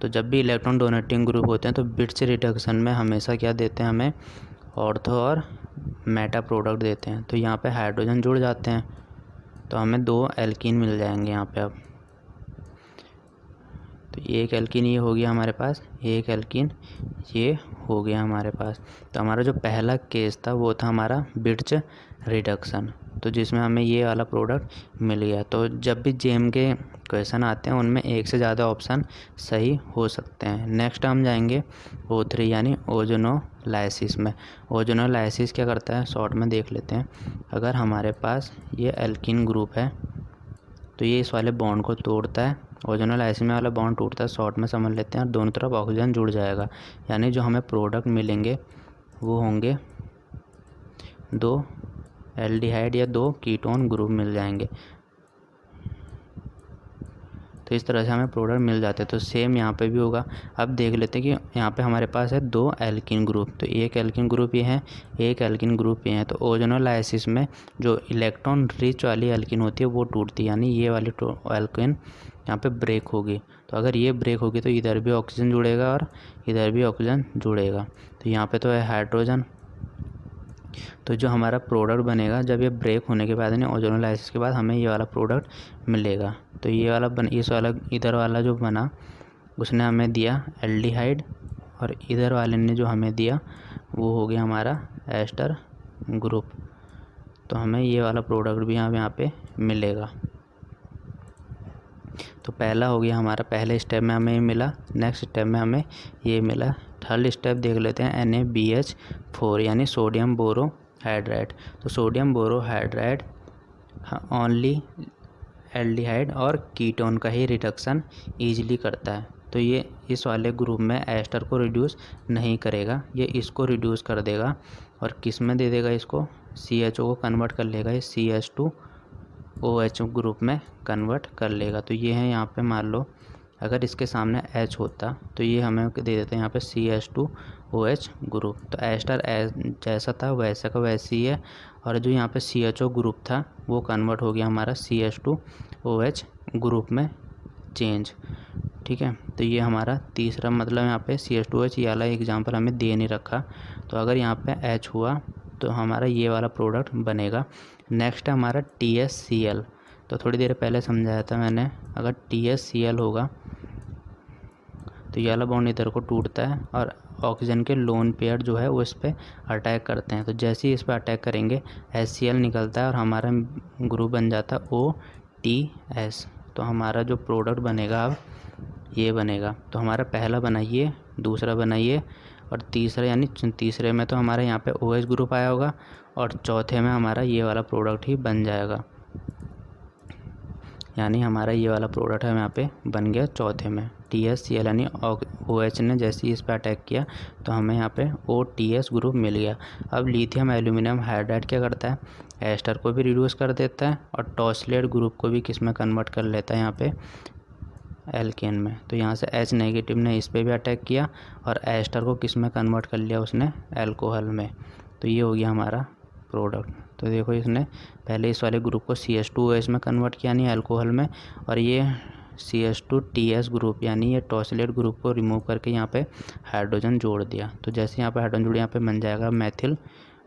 S1: तो जब भी इलेक्ट्रॉन डोनेटिंग ग्रुप होते हैं तो बिट्स रिडक्शन में हमेशा क्या देते हैं, हमें ऑर्थो और मेटा प्रोडक्ट देते हैं। तो यहाँ पे हाइड्रोजन जुड़ जाते हैं, तो हमें 2 एल्कीन मिल जाएंगे यहाँ पे। अब तो एक एल्कीन ये हो गया हमारे पास, एक एल्कीन ये हो गया हमारे पास। तो हमारा जो पहला केस था वो था हमारा बिट्स रिडक्शन, तो जिसमें हमें ये वाला प्रोडक्ट मिल गया। तो जब भी JEM के क्वेश्चन आते हैं उनमें एक से ज़्यादा ऑप्शन सही हो सकते हैं। नेक्स्ट हम जाएंगे O3 यानी ओजोनोलाइसिस में। ओजोनोलाइसिस क्या करता है, शॉर्ट में देख लेते हैं। अगर हमारे पास ये एल्कीन ग्रुप है तो ये इस वाले बॉन्ड को तोड़ता है, ओजोनोलाइसिस में वाला बॉन्ड टूटता है, शॉर्ट में समझ लेते हैं, और दोनों तरफ ऑक्सीजन जुड़ जाएगा। यानी जो हमें प्रोडक्ट मिलेंगे वो होंगे 2 एल्डिहाइड या 2 कीटोन ग्रुप मिल जाएंगे। तो इस तरह से हमें प्रोडक्ट मिल जाते हैं। तो सेम यहाँ पे भी होगा। अब देख लेते हैं कि यहाँ पे हमारे पास है 2 एल्कीन ग्रुप, तो एक एल्कीन ग्रुप ये है, एक एल्कीन ग्रुप ये है। तो ओजोनोलाइसिस में जो इलेक्ट्रॉन रिच वाली एल्कीन होती है वो टूटती है, यानी ये वाली एल्कीन यहाँ पे ब्रेक होगी। तो अगर ये ब्रेक होगी तो इधर भी ऑक्सीजन जुड़ेगा और इधर भी ऑक्सीजन जुड़ेगा। तो यहाँ पे तो है हाइड्रोजन। तो जो हमारा प्रोडक्ट बनेगा जब ये ब्रेक होने के बाद, यानी ओजोनोलाइसिस के बाद, हमें ये वाला प्रोडक्ट मिलेगा। तो ये वाला इस वाला इधर वाला जो बना उसने हमें दिया एल्डिहाइड, और इधर वाले ने जो हमें दिया वो हो गया हमारा एस्टर ग्रुप। तो हमें ये वाला प्रोडक्ट भी यहाँ पे मिलेगा। तो पहला हो गया हमारा, पहले स्टेप में हमें ये मिला, नेक्स्ट स्टेप में हमें ये मिला। थर्ड स्टेप देख लेते हैं, NaBH4 यानी सोडियम बोरोहाइड्राइड। तो सोडियम बोरोहाइड्राइड ओनली एल्डिहाइड और कीटोन का ही रिडक्शन ईजिली करता है। तो ये इस वाले ग्रुप में एस्टर को रिड्यूस नहीं करेगा, ये इसको रिड्यूस कर देगा, और किस में दे देगा, इसको CHO को कन्वर्ट कर लेगा, ये CH2OH ग्रुप में कन्वर्ट कर लेगा। तो ये है यहाँ पे, मान लो अगर इसके सामने H होता तो ये हमें दे देते हैं यहाँ पे CH2OH ग्रुप। तो एस्टर जैसा था वैसा का वैसे ही है, और जो यहाँ पे CHO ग्रुप था वो कन्वर्ट हो गया हमारा CH2OH ग्रुप में चेंज, ठीक है। तो ये हमारा तीसरा, मतलब यहाँ पे CH2OH ये वाला एग्जाम्पल हमें दे नहीं रखा। तो अगर यहाँ पे H हुआ तो हमारा ये वाला प्रोडक्ट बनेगा। नेक्स्ट है हमारा TSCl। तो थोड़ी देर पहले समझाया था मैंने, अगर TSCl होगा तो ये वाला बॉन्ड इधर को टूटता है और ऑक्सीजन के लोन पेयर जो है वो इस पर अटैक करते हैं। तो जैसे ही इस पर अटैक करेंगे HCl निकलता है और हमारा ग्रुप बन जाता है OTS। तो हमारा जो प्रोडक्ट बनेगा अब ये बनेगा। तो हमारा पहला बना ये, दूसरा बना ये, और तीसरा यानी तीसरे में तो हमारा यहाँ पे OH ग्रुप आया होगा, और चौथे में हमारा ये वाला प्रोडक्ट ही बन जाएगा। यानी हमारा ये वाला प्रोडक्ट है यहाँ पे बन गया चौथे में। THCl यानी OH ने जैसे ही इस पर अटैक किया तो हमें यहाँ पे OTS ग्रुप मिल गया। अब लिथियम एल्यूमिनियम हाइड्राइड क्या करता है, एस्टर को भी रिड्यूस कर देता है और टॉर्सलेट ग्रुप को भी किस में कन्वर्ट कर लेता है, यहाँ पे एल्केन में। तो यहाँ से H नेगेटिव ने इस पर भी अटैक किया और एस्टर को किस में कन्वर्ट कर लिया उसने, एल्कोहल में। तो ये हो गया हमारा प्रोडक्ट। तो देखो इसने पहले इस वाले ग्रुप को CH2OH में कन्वर्ट किया यानी अल्कोहल में, और ये CH2TS ग्रुप यानी ये टॉर्सलेट ग्रुप को रिमूव करके यहाँ पे हाइड्रोजन जोड़ दिया। तो जैसे यहाँ पे हाइड्रोजन जोड़ यहाँ पे बन जाएगा मैथिल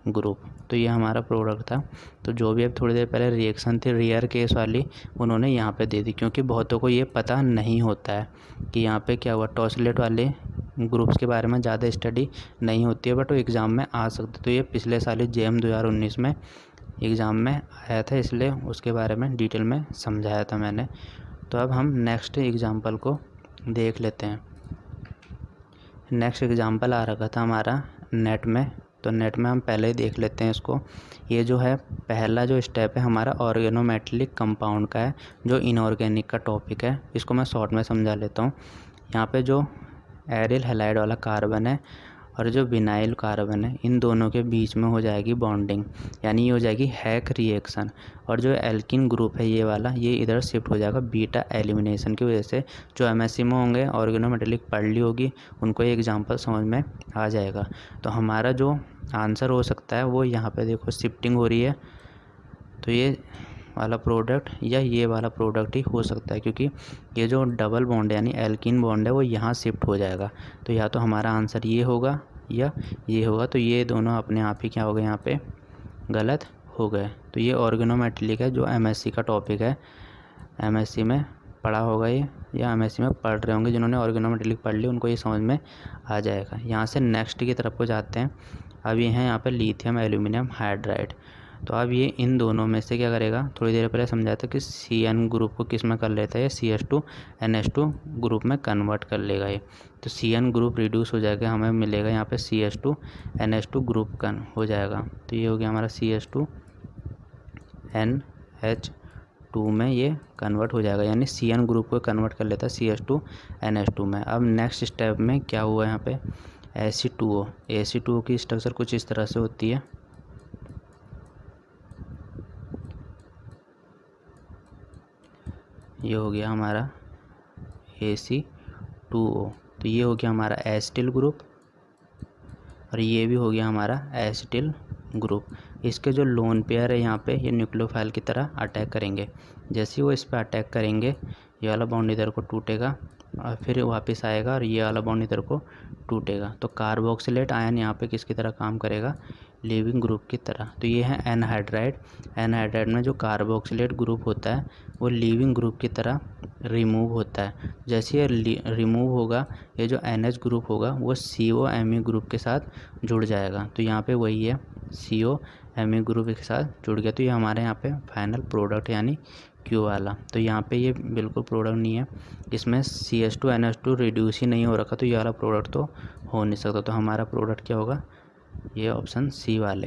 S1: ग्रुप। तो ये हमारा प्रोडक्ट था। तो जो भी अब थोड़ी देर पहले रिएक्शन थी रेयर केस वाली, उन्होंने यहाँ पे दे दी, क्योंकि बहुतों को ये पता नहीं होता है कि यहाँ पे क्या हुआ। टॉर्सलेट वाले ग्रुप्स के बारे में ज़्यादा स्टडी नहीं होती है, बट वो एग्ज़ाम में आ सकते। तो ये पिछले साल JM 2019 में एग्ज़ाम में आया था, इसलिए उसके बारे में डिटेल में समझाया था मैंने। तो अब हम नेक्स्ट एग्ज़ाम्पल को देख लेते हैं। नेक्स्ट एग्ज़ाम्पल आ रखा था हमारा नेट में, तो नेट में हम पहले ही देख लेते हैं इसको। ये जो है पहला जो स्टेप है हमारा ऑर्गेनोमेटेलिक कंपाउंड का है, जो इनऑर्गेनिक का टॉपिक है। इसको मैं शॉर्ट में समझा लेता हूँ। यहाँ पे जो एरिल हैलाइड वाला कार्बन है और जो विनाइल कार्बन है, इन दोनों के बीच में हो जाएगी बॉन्डिंग, यानी ये हो जाएगी हैक रिएक्शन। और जो एल्किन ग्रुप है ये वाला, ये इधर शिफ्ट हो जाएगा बीटा एलिमिनेशन की वजह से। जो MSc में होंगे ऑर्गेनोमेटेलिक पढ़ ली होगी, उनको ये एग्जांपल समझ में आ जाएगा। तो हमारा जो आंसर हो सकता है वो यहाँ पे देखो शिफ्टिंग हो रही है, तो ये वाला प्रोडक्ट या ये वाला प्रोडक्ट ही हो सकता है, क्योंकि ये जो डबल बॉन्ड यानी एल्किन बॉन्ड है वो यहाँ शिफ्ट हो जाएगा। तो या तो हमारा आंसर ये होगा या ये होगा। तो ये दोनों अपने आप ही क्या हो गए, यहाँ पे गलत हो गए। तो ये ऑर्गेनोमेटेलिक है जो MSc का टॉपिक है, MSc में पढ़ा होगा ये, या MSc में पढ़ रहे होंगे जिन्होंने ऑर्गेनोमेटेलिक पढ़ ली, उनको ये समझ में आ जाएगा। यहाँ से नेक्स्ट की तरफ को जाते हैं। अब ये है यहाँ पे लिथियम एल्यूमिनियम हाइड्राइड। तो अब ये इन दोनों में से क्या करेगा, थोड़ी देर पहले समझाया था कि CN ग्रुप को किस में कर लेता है, CH2NH2 ग्रुप में कन्वर्ट कर लेगा ये। तो CN ग्रुप रिड्यूस हो जाएगा, हमें मिलेगा यहाँ पे CH2NH2 ग्रुप का हो जाएगा। तो ये हो गया हमारा CH2NH2 में ये कन्वर्ट हो जाएगा, यानी CN ग्रुप को कन्वर्ट कर लेता है CH2NH2 में। अब नेक्स्ट स्टेप में क्या हुआ यहाँ पे, Ac2O की स्ट्रक्चर कुछ इस तरह से होती है। ये हो गया हमारा Ac2O। तो ये हो गया हमारा एसिटिल ग्रुप, और ये भी हो गया हमारा एसिटिल ग्रुप। इसके जो लोन पेयर है यहाँ पे, ये न्यूक्लियोफाइल की तरह अटैक करेंगे। जैसे ही वो इस पर अटैक करेंगे, ये वाला बॉन्ड इधर को टूटेगा और फिर वापस आएगा, और ये वाला बॉन्ड इधर को टूटेगा। तो कार्बोक्सिलेट आयन यहाँ पे किसकी तरह काम करेगा, लीविंग ग्रुप की तरह। तो ये है एनहाइड्राइड। एनहाइड्राइड में जो कार्बोक्सिलेट ग्रुप होता है वो लीविंग ग्रुप की तरह रिमूव होता है। जैसे ये रिमूव होगा, ये जो NH ग्रुप होगा वो COMe ग्रुप के साथ जुड़ जाएगा। तो यहाँ पे वही है, COMe ग्रुप के साथ जुड़ गया। तो ये हमारे यहाँ पे फाइनल प्रोडक्ट यानी Q वाला। तो यहाँ पे ये बिल्कुल प्रोडक्ट नहीं है, इसमें CH2NH2 रिड्यूस ही नहीं हो रखा, तो ये वाला प्रोडक्ट तो हो नहीं सकता। तो हमारा प्रोडक्ट क्या होगा, ये ऑप्शन C वाले।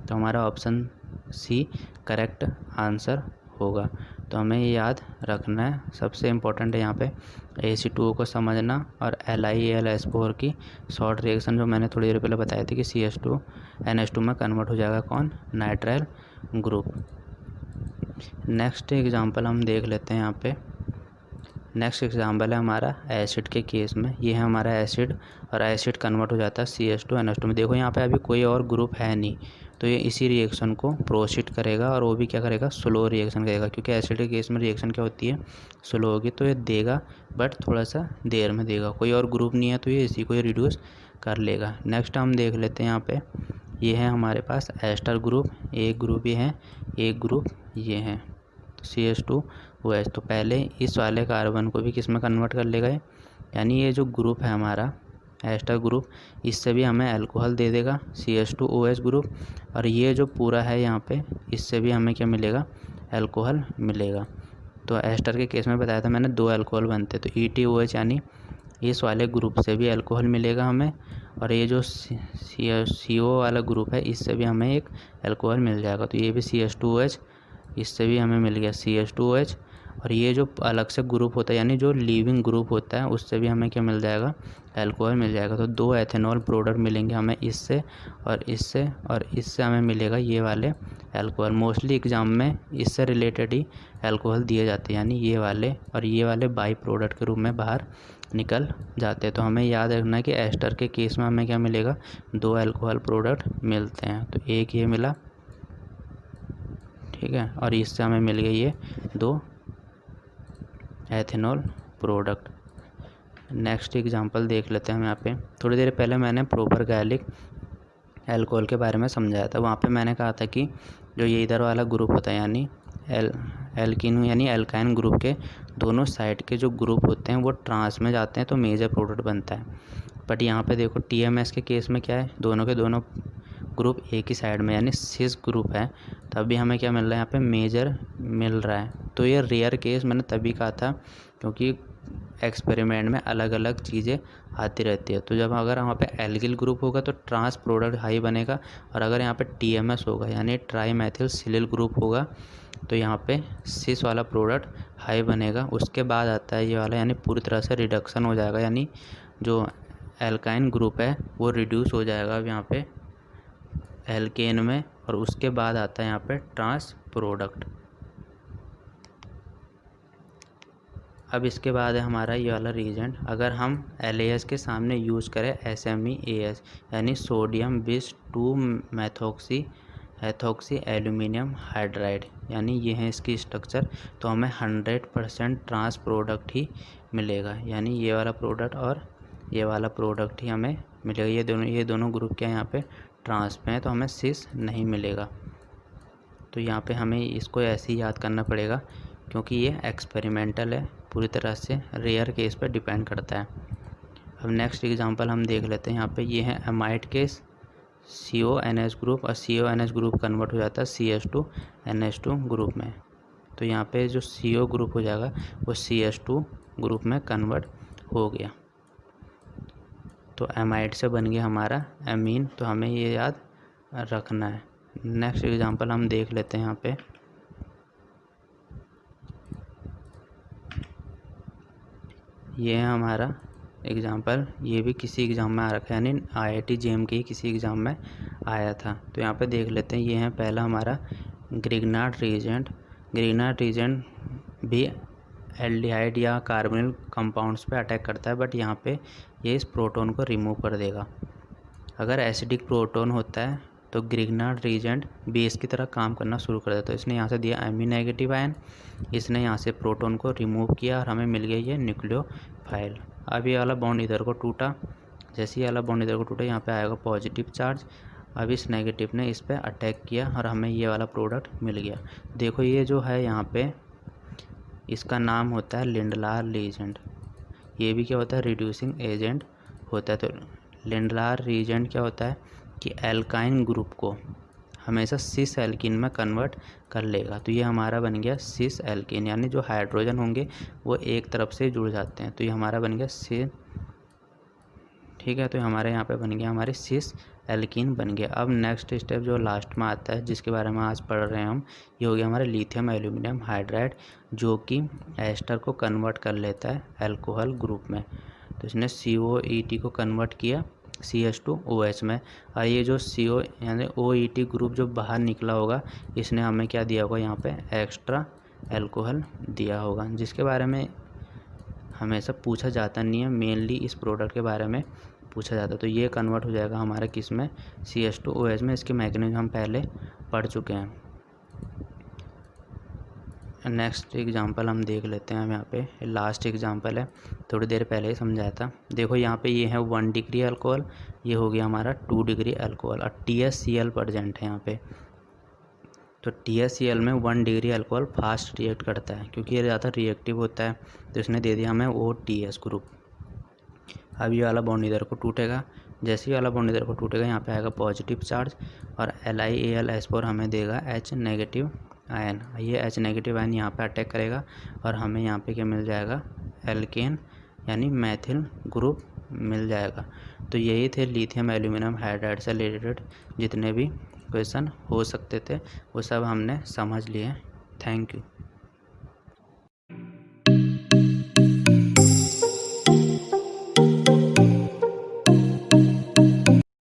S1: तो हमारा ऑप्शन C करेक्ट आंसर होगा। तो हमें ये याद रखना है, सबसे इम्पोर्टेंट है यहाँ पे Ac2O को समझना, और LiAlS4 की शॉर्ट रिएक्शन जो मैंने थोड़ी देर पहले बताई थी कि CH2NH2 में कन्वर्ट हो जाएगा कौन, नाइट्राइल ग्रुप। नेक्स्ट एग्जांपल हम देख लेते हैं यहाँ पे। नेक्स्ट एग्जांपल है हमारा एसिड के केस में। ये है हमारा एसिड, और एसिड कन्वर्ट हो जाता है CH2NH2 में। देखो यहाँ पे अभी कोई और ग्रुप है नहीं, तो ये इसी रिएक्शन को प्रोसीड करेगा, और वो भी क्या करेगा, स्लो रिएक्शन करेगा। क्योंकि एसिड के केस में रिएक्शन क्या होती है, स्लो होगी। तो ये देगा बट थोड़ा सा देर में देगा, कोई और ग्रुप नहीं है तो ये इसी को ही रिड्यूस कर लेगा। नेक्स्ट हम देख लेते हैं यहाँ पे, ये है हमारे पास एस्टर ग्रुप, एक ग्रुप ये है, एक ग्रुप ये है, तो CH2OH। तो पहले इस वाले कार्बन को भी किस में कन्वर्ट कर लेगा, यानी ये जो ग्रुप है हमारा एस्टर ग्रुप, इससे भी हमें अल्कोहल दे देगा CH2OH ग्रुप, और ये जो पूरा है यहाँ पे, इससे भी हमें क्या मिलेगा, अल्कोहल मिलेगा। तो एस्टर के केस में बताया था मैंने 2 अल्कोहल बनते, तो ETOH यानी इस वाले ग्रुप से भी अल्कोहल मिलेगा हमें, और ये जो CO वाला ग्रुप है इससे भी हमें एक अल्कोहल मिल जाएगा। तो ये भी CH2OH, इससे भी हमें मिल गया CH2OH। और ये जो अलग से ग्रुप होता है यानी जो लीविंग ग्रुप होता है उससे भी हमें क्या मिल जाएगा, अल्कोहल मिल जाएगा। तो 2 एथेनॉल प्रोडक्ट मिलेंगे हमें इससे, और इससे हमें मिलेगा ये वाले अल्कोहल। मोस्टली एग्ज़ाम में इससे रिलेटेड ही अल्कोहल दिए जाते हैं, यानी ये वाले और ये वाले बाई प्रोडक्ट के रूप में बाहर निकल जाते हैं। तो हमें याद रखना है कि एस्टर के केस में हमें क्या मिलेगा, 2 अल्कोहल प्रोडक्ट मिलते हैं। तो एक ये मिला, ठीक है, और इससे हमें मिल गई ये 2 एथेनॉल प्रोडक्ट। नेक्स्ट एग्जांपल देख लेते हैं हम यहाँ पे। थोड़ी देर पहले मैंने प्रोपरगैलिक अल्कोहल के बारे में समझाया था। वहाँ पे मैंने कहा था कि जो ये इधर वाला ग्रुप होता है यानी एल्किन यानी एल्काइन ग्रुप के दोनों साइड के जो ग्रुप होते हैं वो ट्रांस में जाते हैं तो मेजर प्रोडक्ट बनता है। बट यहाँ पे देखो TMS के केस में क्या है, दोनों के दोनों ग्रुप एक ही साइड में यानी सिस ग्रुप है, तब भी हमें क्या मिल रहा है, यहाँ पे मेजर मिल रहा है। तो ये रेयर केस मैंने तभी कहा था क्योंकि एक्सपेरिमेंट में अलग अलग चीज़ें आती रहती है। तो जब अगर वहाँ पे एल्किल ग्रुप होगा तो ट्रांस प्रोडक्ट हाई बनेगा, और अगर यहाँ पे TMS होगा यानी ट्राई मैथिल सिलिल ग्रुप होगा तो यहाँ पे सिस वाला प्रोडक्ट हाई बनेगा। उसके बाद आता है ये वाला, यानी पूरी तरह से रिडक्शन हो जाएगा, यानी जो एल्काइन ग्रुप है वो रिड्यूस हो जाएगा अब यहाँ पे एल्केन में, और उसके बाद आता है यहाँ पे ट्रांस प्रोडक्ट। अब इसके बाद है हमारा ये वाला रीजेंट। अगर हम LAS के सामने यूज़ करें SMEAS यानी सोडियम बिस 2 मेथॉक्सी एल्यूमिनियम हाइड्राइड, यानी ये है इसकी स्ट्रक्चर, तो हमें 100% ट्रांस प्रोडक्ट ही मिलेगा, यानी ये वाला प्रोडक्ट और ये वाला प्रोडक्ट ही हमें मिलेगा। ये दोनों ग्रुप क्या है यहाँ पे ट्रांस पे हैं, तो हमें सिस नहीं मिलेगा। तो यहाँ पे हमें इसको ऐसे ही याद करना पड़ेगा क्योंकि ये एक्सपेरिमेंटल है, पूरी तरह से रेयर केस पर डिपेंड करता है। अब नेक्स्ट एग्जांपल हम देख लेते हैं। यहाँ पे ये है एमाइड केस, CONH ग्रुप, और CONH ग्रुप कन्वर्ट हो जाता है CH2NH2 ग्रुप में। तो यहाँ पे जो CO ग्रुप हो जाएगा वो CH2 ग्रुप में कन्वर्ट हो गया, तो एमाइड से बन गया हमारा एमीन। तो हमें ये याद रखना है। नेक्स्ट एग्जांपल हम देख लेते हैं। यहाँ पे ये है हमारा एग्जांपल, ये भी किसी एग्ज़ाम में आ रखा है, यानी IIT JM के ही किसी एग्ज़ाम में आया था। तो यहाँ पे देख लेते हैं। ये है पहला हमारा ग्रिग्नार्ड रीजेंट। ग्रिग्नार्ड रीजेंट भी एल्डिहाइड या कार्बोनिल कंपाउंड्स पे अटैक करता है, बट यहाँ पे ये इस प्रोटोन को रिमूव कर देगा। अगर एसिडिक प्रोटोन होता है तो ग्रिग्नार्ड रीजेंट बेस की तरह काम करना शुरू कर देता है। तो इसने यहाँ से दिया एमी नेगेटिव आयन, इसने यहाँ से प्रोटोन को रिमूव किया और हमें मिल गया ये न्यूक्लियोफाइल। अब ये वाला बॉन्ड इधर को टूटा, जैसे ये वाला बॉन्ड इधर को टूटा यहाँ पे आएगा पॉजिटिव चार्ज। अब इस नेगेटिव ने इस पर अटैक किया और हमें ये वाला प्रोडक्ट मिल गया। देखो ये जो है यहाँ पे इसका नाम होता है लिंडलार रीजेंट। ये भी क्या होता है, रिड्यूसिंग एजेंट होता है। तो लिंडलार रीजेंट क्या होता है कि एल्काइन ग्रुप को हमेशा सिस एल्कीन में कन्वर्ट कर लेगा। तो ये हमारा बन गया सिस एल्कीन, यानी जो हाइड्रोजन होंगे वो एक तरफ से जुड़ जाते हैं। तो ये हमारा बन गया सिस, ठीक है। तो हमारे यहाँ पे बन गया हमारी सिस एल्कीन बन गया। अब नेक्स्ट स्टेप जो लास्ट में आता है जिसके बारे में आज पढ़ रहे हैं हम, ये हो गया हमारा लिथियम एल्यूमिनियम हाइड्राइड, जो कि एस्टर को कन्वर्ट कर लेता है अल्कोहल ग्रुप में। तो इसने COET को कन्वर्ट किया CH2OH में, और ये जो CO यानी OET ग्रुप जो बाहर निकला होगा इसने हमें क्या दिया होगा, यहाँ पे एक्स्ट्रा अल्कोहल दिया होगा, जिसके बारे में हमेशा पूछा जाता नहीं है, मेनली इस प्रोडक्ट के बारे में पूछा जाता है। तो ये कन्वर्ट हो जाएगा हमारा किस में, CH2OH में। इसके मैकेनिज्म हम पहले पढ़ चुके हैं। नेक्स्ट एग्जांपल हम देख लेते हैं। हम यहाँ पे लास्ट एग्जांपल है, थोड़ी देर पहले ही समझाया था। देखो यहाँ पे ये है 1 डिग्री अल्कोहल, ये हो गया हमारा 2 डिग्री अल्कोहल, और THCl प्रेजेंट है यहाँ पे। तो THCl में 1 डिग्री अल्कोहल फास्ट रिएक्ट करता है क्योंकि ये ज़्यादा रिएक्टिव होता है, तो इसने दे दिया हमें OTS ग्रुप। अब ये वाला बॉन्ड इधर को टूटेगा, जैसे ही वाला बॉन्ड इधर को टूटेगा यहाँ पे आएगा पॉजिटिव चार्ज, और LiAlH4 हमें देगा H नेगेटिव आयन, ये H नेगेटिव आयन यहाँ पे अटैक करेगा और हमें यहाँ पे क्या मिल जाएगा, एल्केन यानी मैथिल ग्रुप मिल जाएगा। तो यही थे लिथियम एल्यूमिनियम हाइड्राइड से रिलेटेड जितने भी क्वेश्चन हो सकते थे वो सब हमने समझ लिए। Thank you.